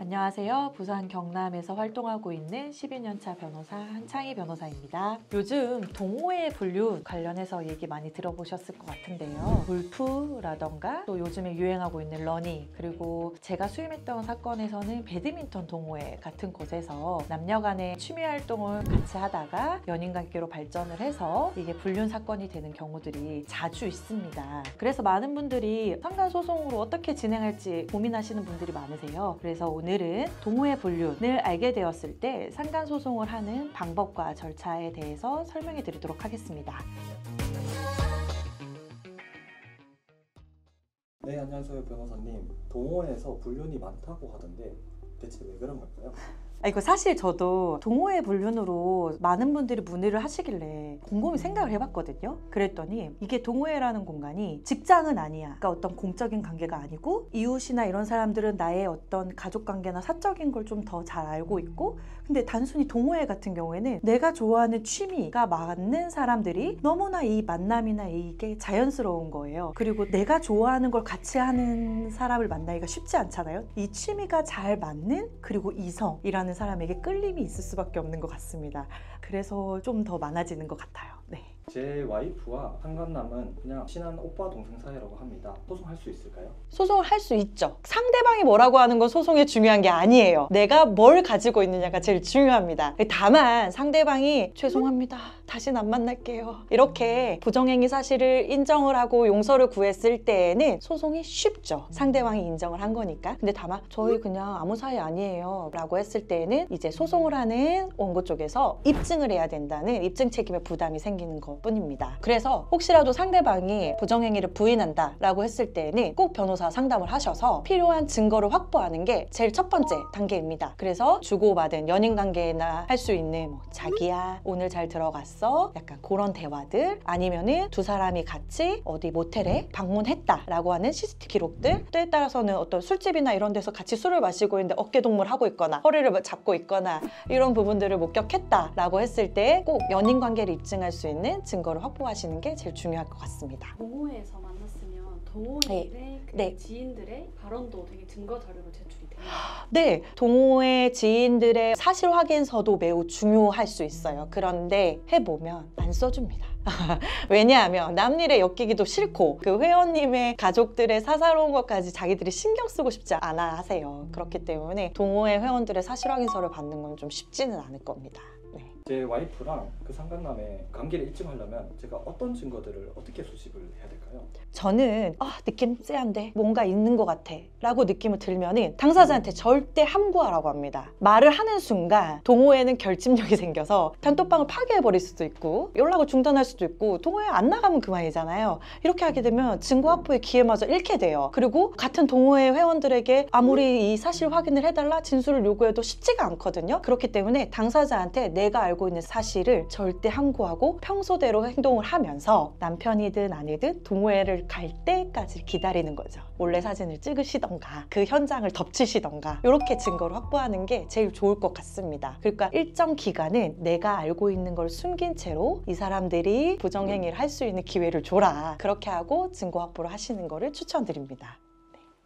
안녕하세요. 부산 경남에서 활동하고 있는 12년차 변호사 한창희 변호사입니다. 요즘 동호회 불륜 관련해서 얘기 많이 들어보셨을 것 같은데요. 골프라던가 또 요즘에 유행하고 있는 러닝, 그리고 제가 수임했던 사건에서는 배드민턴 동호회 같은 곳에서 남녀 간의 취미 활동을 같이 하다가 연인 관계로 발전을 해서 이게 불륜 사건이 되는 경우들이 자주 있습니다. 그래서 많은 분들이 상간 소송으로 어떻게 진행할지 고민하시는 분들이 많으세요. 그래서 오늘은 동호회 불륜을 알게 되었을 때 상간 소송을 하는 방법과 절차에 대해서 설명해 드리도록 하겠습니다. 네, 안녕하세요 변호사님. 동호회에서 불륜이 많다고 하던데 대체 왜 그런 걸까요? 이거 사실 저도 동호회 불륜으로 많은 분들이 문의를 하시길래 곰곰이 생각을 해봤거든요. 그랬더니 이게 동호회라는 공간이 직장은 아니야. 그러니까 어떤 공적인 관계가 아니고 이웃이나 이런 사람들은 나의 어떤 가족 관계나 사적인 걸 좀 더 잘 알고 있고, 근데 단순히 동호회 같은 경우에는 내가 좋아하는 취미가 맞는 사람들이 너무나 이 만남이나 이게 자연스러운 거예요. 그리고 내가 좋아하는 걸 같이 하는 사람을 만나기가 쉽지 않잖아요. 이 취미가 잘 맞는, 그리고 이성이라는 사람에게 끌림이 있을 수밖에 없는 것 같습니다. 그래서 좀 더 많아지는 것 같아요. 네. 제 와이프와 상간남은 그냥 친한 오빠 동생 사이라고 합니다. 소송할 수 있을까요? 소송을 할 수 있죠. 상대방이 뭐라고 하는 건 소송에 중요한 게 아니에요. 내가 뭘 가지고 있느냐가 제일 중요합니다. 다만 상대방이 죄송합니다, 다신 안 만날게요, 이렇게 부정행위 사실을 인정을 하고 용서를 구했을 때에는 소송이 쉽죠. 상대방이 인정을 한 거니까. 근데 다만 저희 그냥 아무 사이 아니에요 라고 했을 때에는 이제 소송을 하는 원고 쪽에서 입증을 해야 된다는 입증 책임의 부담이 생기는 것 뿐입니다. 그래서 혹시라도 상대방이 부정행위를 부인한다 라고 했을 때는 꼭 변호사 상담을 하셔서 필요한 증거를 확보하는 게 제일 첫 번째 단계입니다. 그래서 주고받은 연인관계나 할 수 있는 자기야 오늘 잘 들어갔어, 약간 그런 대화들, 아니면은 두 사람이 같이 어디 모텔에 방문했다 라고 하는 CCTV 기록들, 때에 따라서는 어떤 술집이나 이런 데서 같이 술을 마시고 있는데 어깨동무를 하고 있거나 허리를 잡고 있거나 이런 부분들을 목격했다 라고 했을 때 꼭 연인관계를 입증할 수 있는 증거를 확보하시는 게 제일 중요할 것 같습니다. 동호회에서 만났으면 동호인의 네. 지인들의 발언도 되게 증거 자료로 제출이 됩니다. 네, 동호회 지인들의 사실 확인서도 매우 중요할 수 있어요. 그런데 해보면 안 써줍니다. 왜냐하면 남일에 엮이기도 싫고 그 회원님의 가족들의 사사로운 것까지 자기들이 신경 쓰고 싶지 않아 하세요. 그렇기 때문에 동호회 회원들의 사실 확인서를 받는 건 좀 쉽지는 않을 겁니다. 네. 제 와이프랑 그 상간남의 관계를 입증하려면 제가 어떤 증거들을 어떻게 수집을 해야 될까요? 저는 느낌 쎄한데 뭔가 있는 것 같아 라고 느낌을 들면은 당사자한테 절대 함구하라고 합니다. 말을 하는 순간 동호회는 결집력이 생겨서 단톡방을 파괴해버릴 수도 있고 연락을 중단할 수도 있고 동호회 안 나가면 그만이잖아요. 이렇게 하게 되면 증거 확보의 기회마저 잃게 돼요. 그리고 같은 동호회 회원들에게 아무리 이 사실 확인을 해달라 진술을 요구해도 쉽지가 않거든요. 그렇기 때문에 당사자한테 내가 알고 있는 사실을 절대 함구하고 평소대로 행동을 하면서 남편이든 아니든 동호회를 갈 때까지 기다리는 거죠. 몰래 사진을 찍으시던가 그 현장을 덮치시던가 이렇게 증거를 확보하는 게 제일 좋을 것 같습니다. 그러니까 일정 기간은 내가 알고 있는 걸 숨긴 채로 이 사람들이 부정행위를 할 수 있는 기회를 줘라, 그렇게 하고 증거 확보를 하시는 거를 추천드립니다.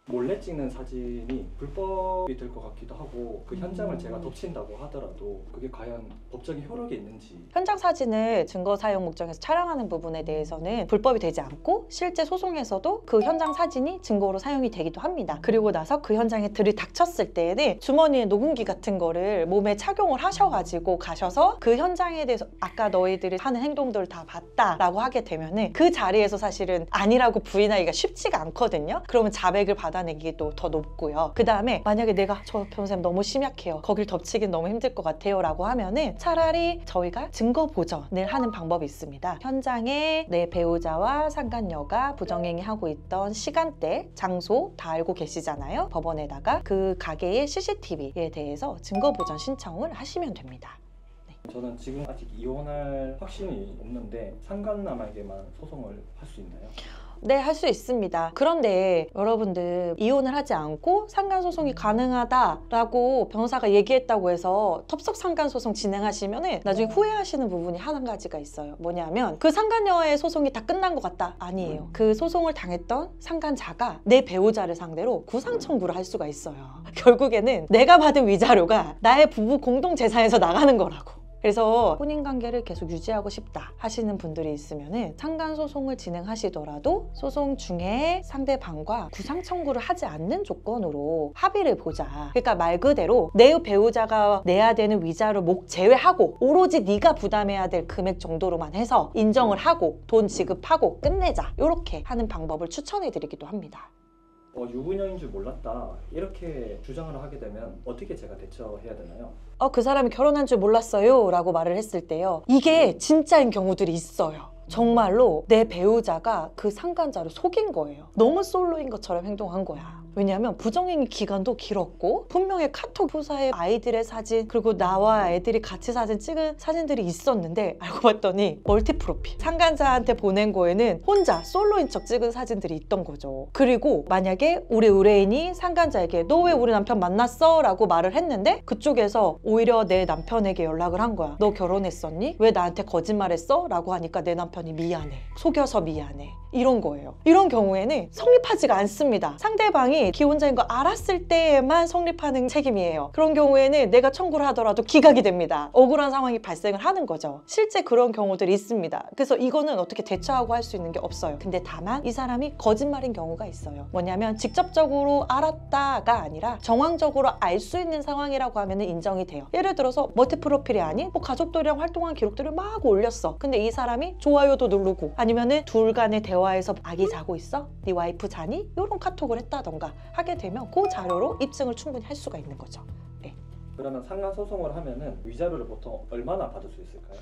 몰래 찍는 사진이 불법이 될 것 같기도 하고 그 현장을 제가 덮친다고 하더라도 그게 과연 법적인 효력이 있는지. 현장 사진을 증거 사용 목적에서 촬영하는 부분에 대해서는 불법이 되지 않고 실제 소송에서도 그 현장 사진이 증거로 사용이 되기도 합니다. 그리고 나서 그 현장에 들이닥쳤을 때에는 주머니에 녹음기 같은 거를 몸에 착용을 하셔가지고 가셔서 그 현장에 대해서 아까 너희들이 하는 행동들을 다 봤다라고 하게 되면은 그 자리에서 사실은 아니라고 부인하기가 쉽지가 않거든요. 그러면 자백을 받아내기도 더 높고요. 그 다음에 만약에 내가 저 변호사님 너무 심약해요, 거길 덮치긴 너무 힘들 것 같아요 라고 하면은 차라리 저희가 증거 보전을 하는 방법이 있습니다. 현장에 내 배우자와 상간녀가 부정행위 하고 있던 시간대, 장소 다 알고 계시잖아요. 법원에다가 그 가게의 CCTV에 대해서 증거 보전 신청을 하시면 됩니다. 저는 지금 아직 이혼할 확신이 없는데 상간남에게만 소송을 할 수 있나요? 네, 할 수 있습니다. 그런데 여러분들 이혼을 하지 않고 상간소송이 가능하다라고 변호사가 얘기했다고 해서 텁석 상간소송 진행하시면은 나중에 후회하시는 부분이 한 가지가 있어요. 뭐냐면 그 상간녀의 소송이 다 끝난 것 같다? 아니에요. 그 소송을 당했던 상간자가 내 배우자를 상대로 구상 청구를 할 수가 있어요. 결국에는 내가 받은 위자료가 나의 부부 공동 재산에서 나가는 거라고. 그래서 혼인관계를 계속 유지하고 싶다 하시는 분들이 있으면은 상간소송을 진행하시더라도 소송 중에 상대방과 구상 청구를 하지 않는 조건으로 합의를 보자. 그러니까 말 그대로 내 배우자가 내야 되는 위자료 목 제외하고 오로지 네가 부담해야 될 금액 정도로만 해서 인정을 하고 돈 지급하고 끝내자. 이렇게 하는 방법을 추천해 드리기도 합니다. 유부녀인 줄 몰랐다 이렇게 주장을 하게 되면 어떻게 제가 대처해야 되나요? 그 사람이 결혼한 줄 몰랐어요 라고 말을 했을 때요, 이게 진짜인 경우들이 있어요. 정말로 내 배우자가 그 상간자를 속인 거예요. 너무 솔로인 것처럼 행동한 거야. 왜냐하면 부정행위 기간도 길었고 분명히 카톡 프사에 아이들의 사진 그리고 나와 애들이 같이 사진 찍은 사진들이 있었는데 알고 봤더니 멀티 프로필, 상간자한테 보낸 거에는 혼자 솔로인 척 찍은 사진들이 있던 거죠. 그리고 만약에 우리 의뢰인이 상간자에게 너 왜 우리 남편 만났어? 라고 말을 했는데 그쪽에서 오히려 내 남편에게 연락을 한 거야. 너 결혼했었니? 왜 나한테 거짓말했어? 라고 하니까 내 남편이 미안해, 속여서 미안해, 이런 거예요. 이런 경우에는 성립하지가 않습니다. 상대방이 기혼자인 거 알았을 때에만 성립하는 책임이에요. 그런 경우에는 내가 청구를 하더라도 기각이 됩니다. 억울한 상황이 발생을 하는 거죠. 실제 그런 경우들이 있습니다. 그래서 이거는 어떻게 대처하고 할 수 있는 게 없어요. 근데 다만 이 사람이 거짓말인 경우가 있어요. 뭐냐면 직접적으로 알았다가 아니라 정황적으로 알 수 있는 상황이라고 하면 인정이 돼요. 예를 들어서 멀티 프로필이 아닌 가족들이랑 활동한 기록들을 막 올렸어. 근데 이 사람이 좋아요도 누르고 아니면은 둘 간의 대화에서 아기 자고 있어? 네 와이프 자니? 이런 카톡을 했다던가 하게 되면 그 자료로 입증을 충분히 할 수가 있는 거죠. 네. 그러면 상간소송을 하면은 위자료를 보통 얼마나 받을 수 있을까요?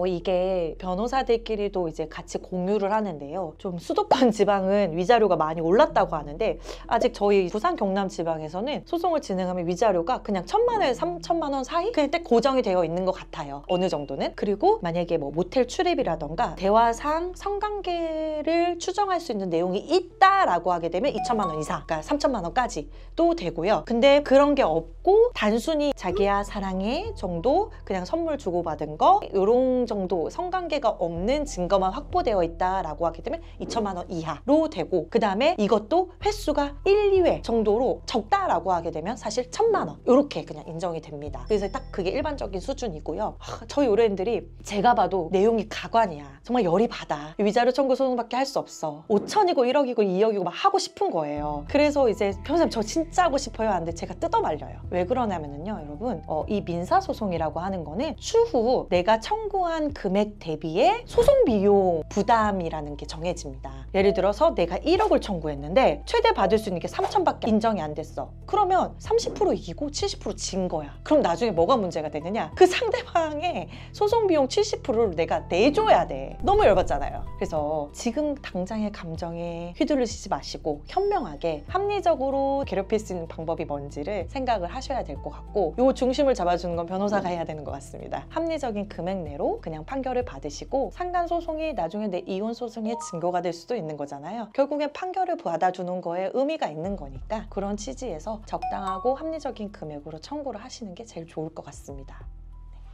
이게 변호사들끼리도 이제 같이 공유를 하는데요. 좀 수도권 지방은 위자료가 많이 올랐다고 하는데 아직 저희 부산 경남 지방에서는 소송을 진행하면 위자료가 그냥 1,000만 원에서 3,000만 원 사이 그냥 딱 고정이 되어 있는 것 같아요. 어느 정도는. 그리고 만약에 모텔 출입이라던가 대화상 성관계를 추정할 수 있는 내용이 있다라고 하게 되면 2,000만 원 이상, 그러니까 3,000만 원까지 또 되고요. 근데 그런 게 없고 단순히 자기야 사랑해 정도 그냥 선물 주고받은 거 이런 정도 성관계가 없는 증거만 확보되어 있다라고 하게 되면 2,000만 원 이하로 되고, 그 다음에 이것도 횟수가 1, 2회 정도로 적다라고 하게 되면 사실 1,000만 원 이렇게 그냥 인정이 됩니다. 그래서 딱 그게 일반적인 수준이고요. 저희 의뢰인들이 제가 봐도 내용이 가관이야. 정말 열이 받아. 위자료 청구 소송밖에 할 수 없어. 5천이고 1억이고 2억이고 막 하고 싶은 거예요. 그래서 이제 변호사님 저 진짜 하고 싶어요 하는데 제가 뜯어 말려요. 왜 그러냐면요 여러분, 이 민사소송이라고 하는 거는 추후 내가 청구한 금액 대비의 소송 비용 부담이라는 게 정해집니다. 예를 들어서 내가 1억을 청구했는데 최대 받을 수 있는 게 3천밖에 인정이 안 됐어. 그러면 30% 이기고 70% 진 거야. 그럼 나중에 뭐가 문제가 되느냐? 그 상대방의 소송 비용 70%를 내가 내줘야 돼. 너무 열받잖아요. 그래서 지금 당장의 감정에 휘둘리시지 마시고 현명하게 합리적으로 괴롭힐 수 있는 방법이 뭔지를 생각을 하셔야 될 것 같고, 요 중심을 잡아주는 건 변호사가 해야 되는 것 같습니다. 합리적인 금액 내로 그냥 판결을 받으시고 상간소송이 나중에 내 이혼 소송의 증거가 될 수도 있는 거잖아요. 결국엔 판결을 받아주는 거에 의미가 있는 거니까 그런 취지에서 적당하고 합리적인 금액으로 청구를 하시는 게 제일 좋을 것 같습니다.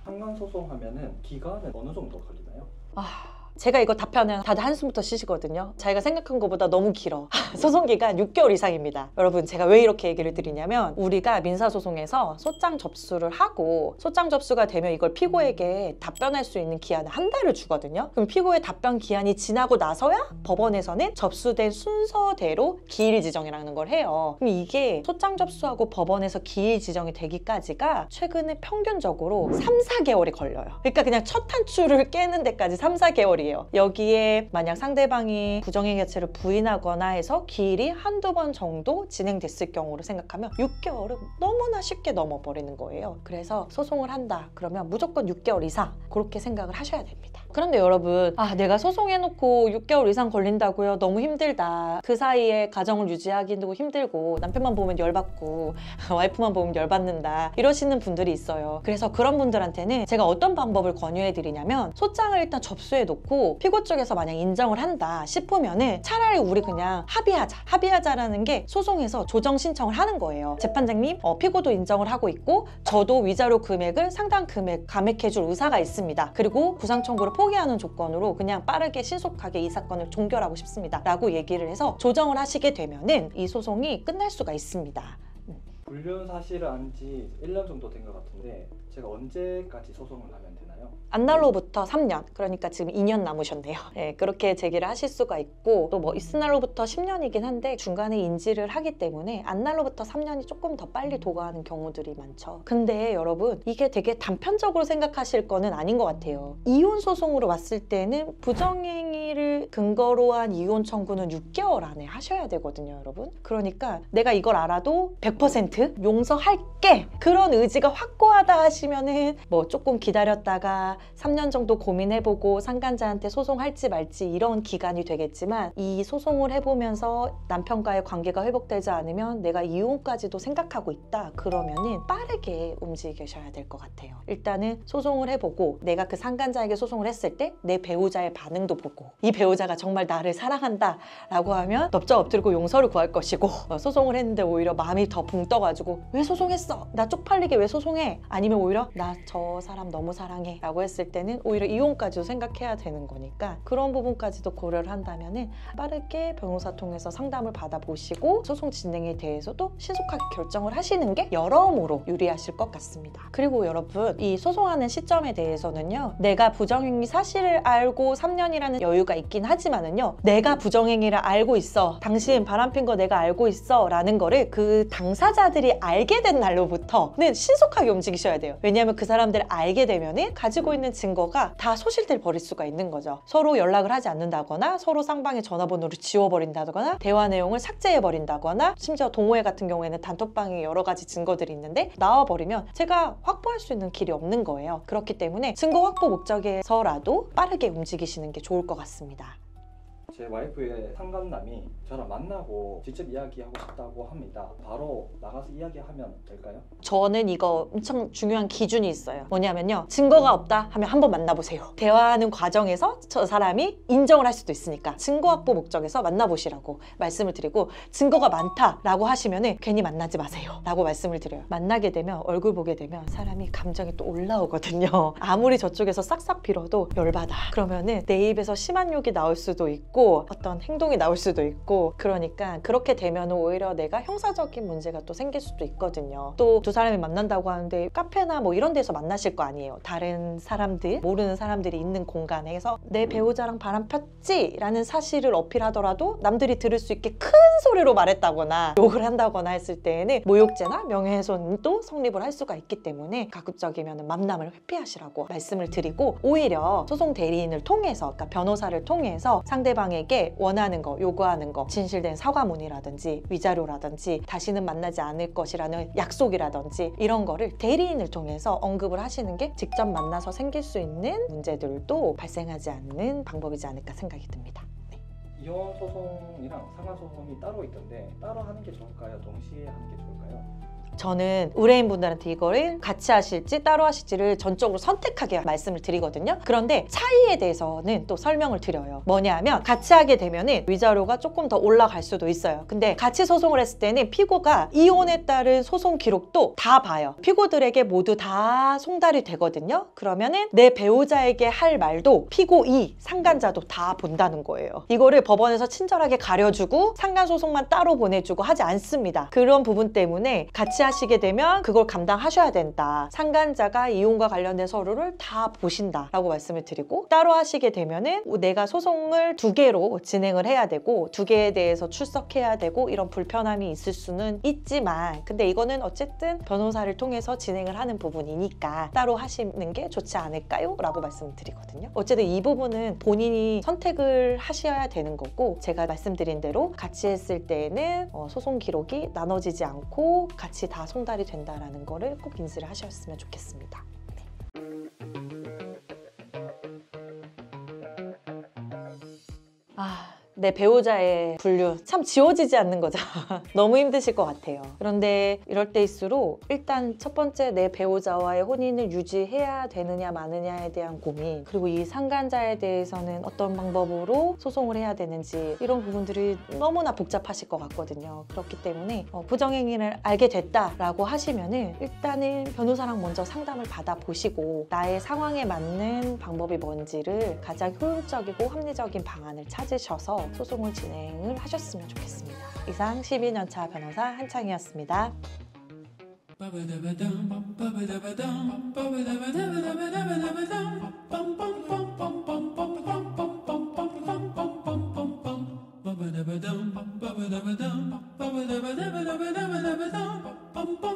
상간소송 하면은 기간은 어느 정도 걸리나요? 제가 이거 답하면 다들 한숨부터 쉬시거든요. 자기가 생각한 것보다 너무 길어. 소송기간 6개월 이상입니다. 여러분 제가 왜 이렇게 얘기를 드리냐면 우리가 민사소송에서 소장 접수를 하고 소장 접수가 되면 이걸 피고에게 답변할 수 있는 기한을 한 달을 주거든요. 그럼 피고의 답변 기한이 지나고 나서야 법원에서는 접수된 순서대로 기일 지정이라는 걸 해요. 그럼 이게 소장 접수하고 법원에서 기일 지정이 되기까지가 최근에 평균적으로 3, 4개월이 걸려요. 그러니까 그냥 첫 단추를 깨는 데까지 3, 4개월이 여기에 만약 상대방이 부정행위 자체를 부인하거나 해서 기일이 한두 번 정도 진행됐을 경우를 생각하면 6개월은 너무나 쉽게 넘어버리는 거예요. 그래서 소송을 한다 그러면 무조건 6개월 이상 그렇게 생각을 하셔야 됩니다. 그런데 여러분, 내가 소송해놓고 6개월 이상 걸린다고요? 너무 힘들다. 그 사이에 가정을 유지하기도 힘들고 남편만 보면 열받고 와이프만 보면 열받는다. 이러시는 분들이 있어요. 그래서 그런 분들한테는 제가 어떤 방법을 권유해드리냐면 소장을 일단 접수해놓고 피고 쪽에서 만약 인정을 한다 싶으면은 차라리 우리 그냥 합의하자. 합의하자라는 게 소송에서 조정 신청을 하는 거예요. 재판장님, 피고도 인정을 하고 있고 저도 위자료 금액을 상당 금액 감액해줄 의사가 있습니다. 그리고 구상 청구를 포기하는 조건으로 그냥 빠르게 신속하게 이 사건을 종결하고 싶습니다. 라고 얘기를 해서 조정을 하시게 되면은 이 소송이 끝날 수가 있습니다. 불륜 사실을 안 지 1년 정도 된 것 같은데 제가 언제까지 소송을 하면 되나요? 안날로부터 3년, 그러니까 지금 2년 남으셨네요. 네, 그렇게 제기를 하실 수가 있고 또 뭐 있을날로부터 10년이긴 한데 중간에 인지를 하기 때문에 안날로부터 3년이 조금 더 빨리 도과하는 경우들이 많죠. 근데 여러분, 이게 되게 단편적으로 생각하실 거는 아닌 것 같아요. 이혼 소송으로 왔을 때는 부정행위를 근거로 한 이혼 청구는 6개월 안에 하셔야 되거든요, 여러분. 그러니까 내가 이걸 알아도 100% 용서할게, 그런 의지가 확고하다 하시면은 뭐 조금 기다렸다가 3년 정도 고민해보고 상간자한테 소송할지 말지 이런 기간이 되겠지만, 이 소송을 해보면서 남편과의 관계가 회복되지 않으면 내가 이혼까지도 생각하고 있다 그러면은 빠르게 움직이셔야 될 것 같아요. 일단은 소송을 해보고 내가 그 상간자에게 소송을 했을 때 내 배우자의 반응도 보고, 이 배우자가 정말 나를 사랑한다 라고 하면 넙적 엎드리고 용서를 구할 것이고, 소송을 했는데 오히려 마음이 더 붕 떠가지고 왜 소송했어? 나 쪽팔리게 왜 소송해? 아니면 오히려 나 저 사람 너무 사랑해 라고 했을 때는 오히려 이혼까지도 생각해야 되는 거니까, 그런 부분까지도 고려를 한다면은 빠르게 변호사 통해서 상담을 받아보시고 소송 진행에 대해서도 신속하게 결정을 하시는 게 여러모로 유리하실 것 같습니다. 그리고 여러분, 이 소송하는 시점에 대해서는요, 내가 부정행위 사실을 알고 3년이라는 여유가 있긴 하지만은요, 내가 부정행위를 알고 있어, 당신 바람핀 거 내가 알고 있어 라는 거를 그 당사자들이 알게 된 날로부터는 신속하게 움직이셔야 돼요. 왜냐하면 그 사람들이 알게 되면은 가지고 있는 증거가 다 소실돼 버릴 수가 있는 거죠. 서로 연락을 하지 않는다거나 서로 쌍방의 전화번호를 지워버린다거나 대화 내용을 삭제해버린다거나, 심지어 동호회 같은 경우에는 단톡방에 여러 가지 증거들이 있는데 나와버리면 제가 확보할 수 있는 길이 없는 거예요. 그렇기 때문에 증거 확보 목적에서라도 빠르게 움직이시는 게 좋을 것 같습니다. 제 와이프의 상간남이 저랑 만나고 직접 이야기하고 싶다고 합니다. 바로 나가서 이야기하면 될까요? 저는 이거 엄청 중요한 기준이 있어요. 뭐냐면요, 증거가 없다 하면 한번 만나보세요. 대화하는 과정에서 저 사람이 인정을 할 수도 있으니까 증거 확보 목적에서 만나보시라고 말씀을 드리고, 증거가 많다라고 하시면은 괜히 만나지 마세요 라고 말씀을 드려요. 만나게 되면, 얼굴 보게 되면 사람이 감정이 또 올라오거든요. 아무리 저쪽에서 싹싹 빌어도 열받아. 그러면은 내 입에서 심한 욕이 나올 수도 있고 어떤 행동이 나올 수도 있고, 그러니까 그렇게 되면 오히려 내가 형사적인 문제가 또 생길 수도 있거든요. 또 두 사람이 만난다고 하는데 카페나 뭐 이런 데서 만나실 거 아니에요. 다른 사람들, 모르는 사람들이 있는 공간에서 내 배우자랑 바람 폈지? 라는 사실을 어필하더라도 남들이 들을 수 있게 큰 소리로 말했다거나 욕을 한다거나 했을 때에는 모욕죄나 명예훼손도 성립을 할 수가 있기 때문에 가급적이면 만남을 회피하시라고 말씀을 드리고, 오히려 소송 대리인을 통해서, 그러니까 변호사를 통해서 상대방에게 원하는 거, 요구하는 거, 진실된 사과문이라든지 위자료라든지 다시는 만나지 않을 것이라는 약속이라든지 이런 거를 대리인을 통해서 언급을 하시는 게 직접 만나서 생길 수 있는 문제들도 발생하지 않는 방법이지 않을까 생각이 듭니다. 이혼 소송이랑 상간 소송이 따로 있던데 따로 하는 게 좋을까요? 동시에 하는 게 좋을까요? 저는 의뢰인분들한테 이거를 같이 하실지 따로 하실지를 전적으로 선택하게 말씀을 드리거든요. 그런데 차이에 대해서는 또 설명을 드려요. 뭐냐면 같이 하게 되면은 위자료가 조금 더 올라갈 수도 있어요. 근데 같이 소송을 했을 때는 피고가 이혼에 따른 소송 기록도 다 봐요. 피고들에게 모두 다 송달이 되거든요. 그러면은 내 배우자에게 할 말도 피고 상간자도 다 본다는 거예요. 이거를 법원에서 친절하게 가려주고 상간 소송만 따로 보내주고 하지 않습니다. 그런 부분 때문에 같이 하시게 되면 그걸 감당하셔야 된다. 상간자가 이혼과 관련된 서류를 다 보신다 라고 말씀을 드리고, 따로 하시게 되면은 내가 소송을 2개로 진행을 해야 되고 2개에 대해서 출석해야 되고 이런 불편함이 있을 수는 있지만, 근데 이거는 어쨌든 변호사를 통해서 진행을 하는 부분이니까 따로 하시는 게 좋지 않을까요? 라고 말씀을 드리거든요. 어쨌든 이 부분은 본인이 선택을 하셔야 되는 거고, 제가 말씀드린 대로 같이 했을 때에는 소송 기록이 나눠지지 않고 같이 다 송달이 된다라는 거를 꼭 인지를 하셨으면 좋겠습니다. 네. 내 배우자의 분류 참 지워지지 않는 거죠. 너무 힘드실 것 같아요. 그런데 이럴 때일수록 일단 첫 번째 내 배우자와의 혼인을 유지해야 되느냐 마느냐에 대한 고민, 그리고 이 상간자에 대해서는 어떤 방법으로 소송을 해야 되는지 이런 부분들이 너무나 복잡하실 것 같거든요. 그렇기 때문에 부정행위를 알게 됐다라고 하시면은 일단은 변호사랑 먼저 상담을 받아보시고 나의 상황에 맞는 방법이 뭔지를 가장 효율적이고 합리적인 방안을 찾으셔서 소송을 진행을 하셨으면 좋겠습니다. 이상 12년차 변호사 한창이었습니다. Bum